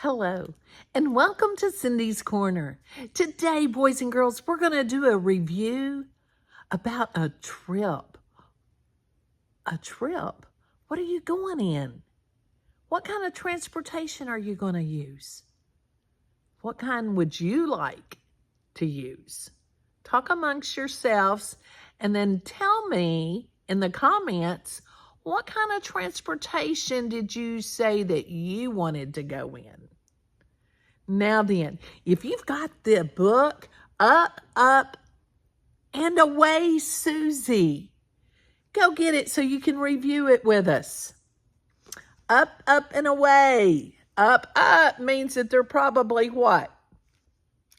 Hello, and welcome to Cindy's Corner. Today, boys and girls, we're going to do a review about a trip. A trip? What are you going in? What kind of transportation are you going to use? What kind would you like to use? Talk amongst yourselves and then tell me in the comments, what kind of transportation did you say that you wanted to go in? Now then, if you've got the book, Up, Up, and Away, Susie, go get it so you can review it with us. Up, up, and away. Up, up means that they're probably what?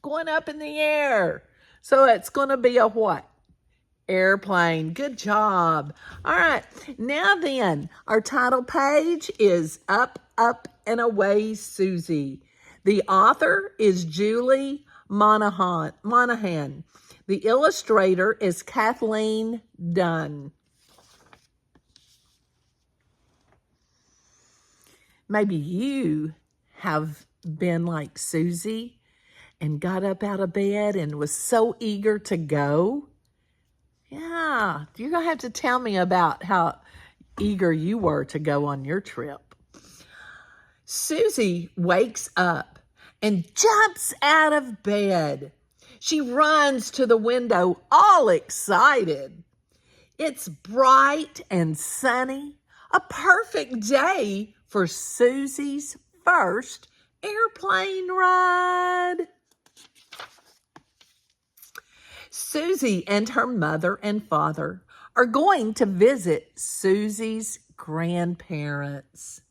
Going up in the air. So it's going to be a what? Airplane. Good job. All right. Now then, our title page is Up, Up, and Away, Susie. The author is Julie Monahan. The illustrator is Kathleen Dunn. Maybe you have been like Susie and got up out of bed and was so eager to go. Yeah, you're going to have to tell me about how eager you were to go on your trip. Susie wakes up and jumps out of bed. She runs to the window all excited. It's bright and sunny, a perfect day for Susie's first airplane ride. Susie and her mother and father are going to visit Susie's grandparents.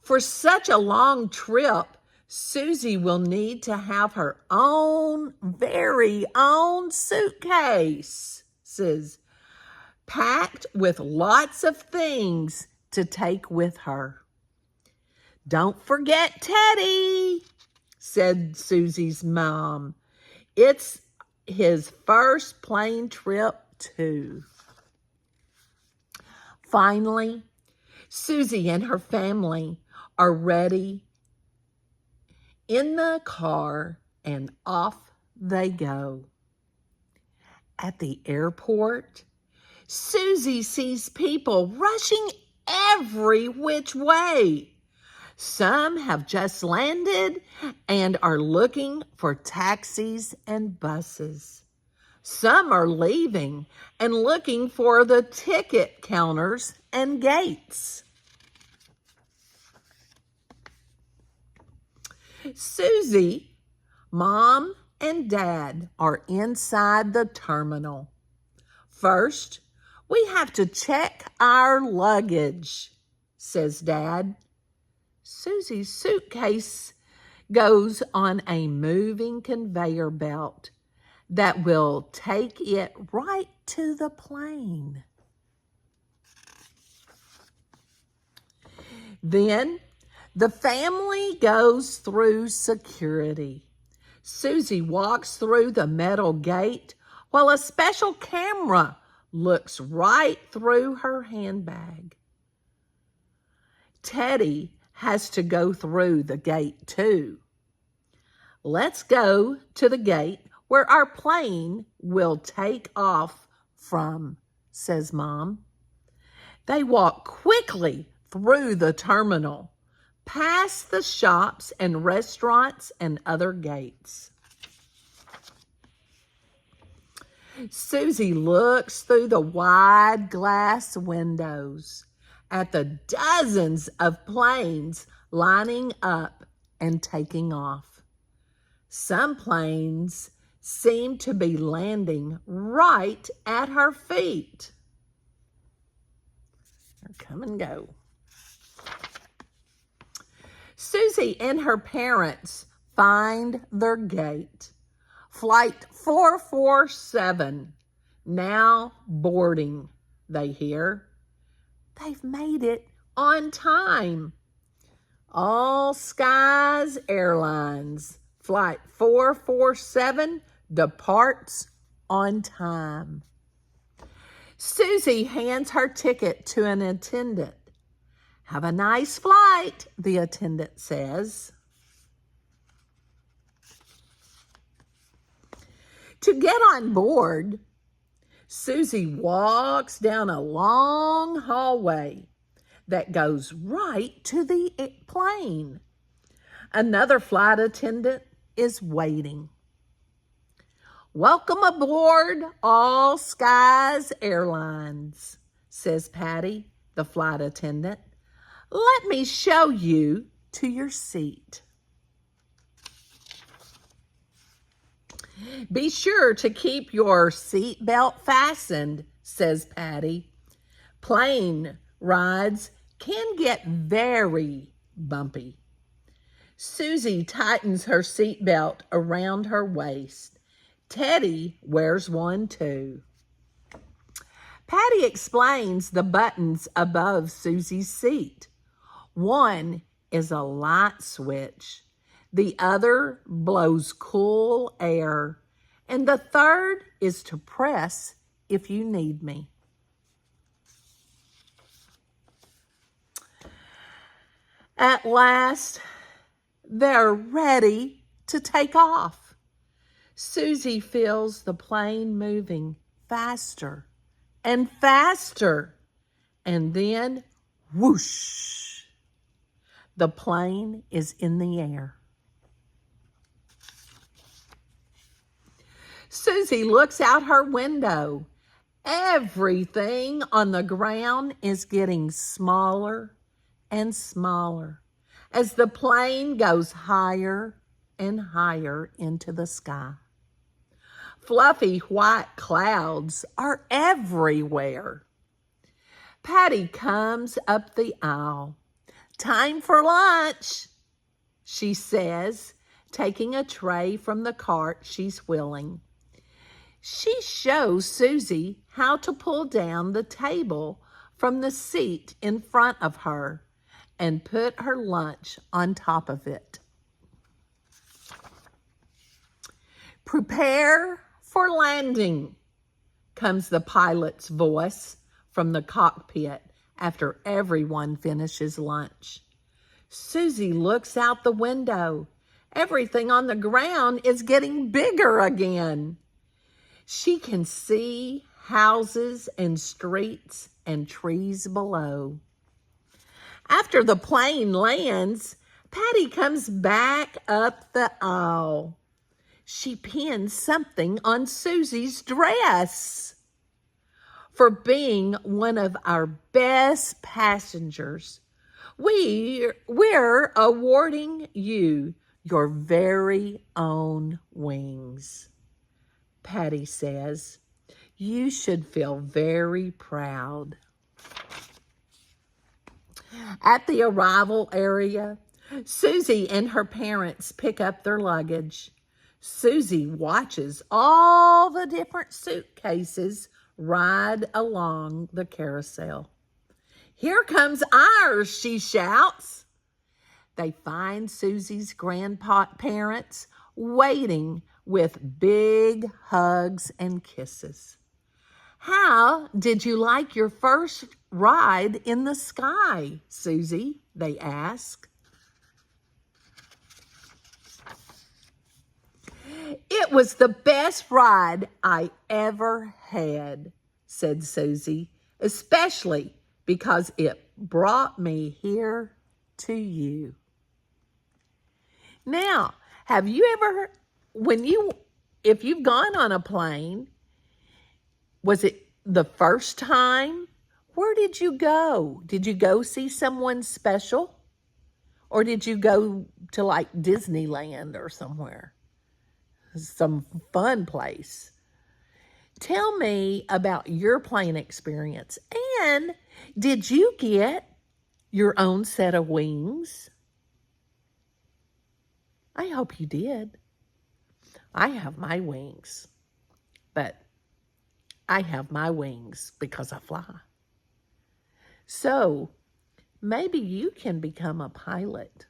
For such a long trip, Susie will need to have her very own suitcases packed with lots of things to take with her. Don't forget Teddy, said Susie's mom. It's his first plane trip too. Finally, Susie and her family are ready in the car and off they go. At the airport, Susie sees people rushing every which way. Some have just landed and are looking for taxis and buses. Some are leaving and looking for the ticket counters and gates. Susie, Mom, and Dad are inside the terminal. First, we have to check our luggage, says Dad. Susie's suitcase goes on a moving conveyor belt that will take it right to the plane. Then the family goes through security. Susie walks through the metal gate while a special camera looks right through her handbag. Teddy has to go through the gate too. Let's go to the gate where our plane will take off from, says Mom. They walk quickly through the terminal, past the shops and restaurants and other gates. Susie looks through the wide glass windows at the dozens of planes lining up and taking off. Some planes seem to be landing right at her feet. They're come and go. Susie and her parents find their gate. Flight 447, now boarding, they hear. They've made it on time. All Skies Airlines, Flight 447 departs on time. Susie hands her ticket to an attendant. Have a nice flight, the attendant says. To get on board, Susie walks down a long hallway that goes right to the plane. Another flight attendant is waiting. "Welcome aboard All Skies Airlines," says Patty, the flight attendant. "Let me show you to your seat. Be sure to keep your seat belt fastened," says Patty. "Plane rides can get very bumpy." Susie tightens her seat belt around her waist. Teddy wears one too. Patty explains the buttons above Susie's seat. One is a light switch. The other blows cool air. And the third is to press if you need me. At last, they're ready to take off. Susie feels the plane moving faster and faster, and then whoosh, the plane is in the air. Susie looks out her window. Everything on the ground is getting smaller and smaller as the plane goes higher and higher into the sky. Fluffy white clouds are everywhere. Patty comes up the aisle. "Time for lunch," she says, taking a tray from the cart she's wheeling. She shows Susie how to pull down the table from the seat in front of her and put her lunch on top of it. "Prepare for landing," comes the pilot's voice from the cockpit after everyone finishes lunch. Susie looks out the window. Everything on the ground is getting bigger again. She can see houses and streets and trees below. After the plane lands, Patty comes back up the aisle. She pins something on Susie's dress. "For being one of our best passengers, we're awarding you your very own wings," Patty says. "You should feel very proud." At the arrival area, Susie and her parents pick up their luggage. Susie watches all the different suitcases ride along the carousel. "Here comes ours," she shouts. They find Susie's grandparents waiting with big hugs and kisses. "How did you like your first ride in the sky, Susie?" they ask. "It was the best ride I ever had," said Susie, "especially because it brought me here to you." Now, have you ever, if you've gone on a plane, was it the first time? Where did you go? Did you go see someone special? Or did you go to like Disneyland or somewhere? Some fun place. Tell me about your plane experience. And did you get your own set of wings? I hope you did. I have my wings, but I have my wings because I fly. So maybe you can become a pilot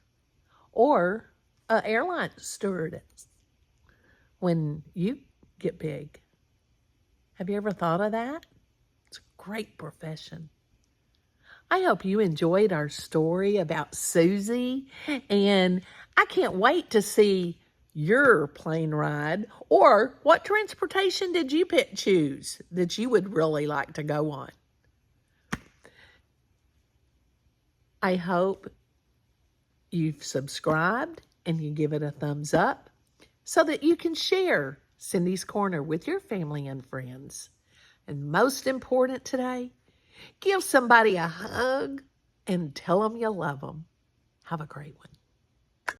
or an airline stewardess when you get big. Have you ever thought of that? It's a great profession. I hope you enjoyed our story about Susie, and I can't wait to see your plane ride, or what transportation did you choose that you would really like to go on? I hope you've subscribed and you give it a thumbs up so that you can share Cindy's Corner with your family and friends. And most important today, give somebody a hug and tell them you love them. Have a great one.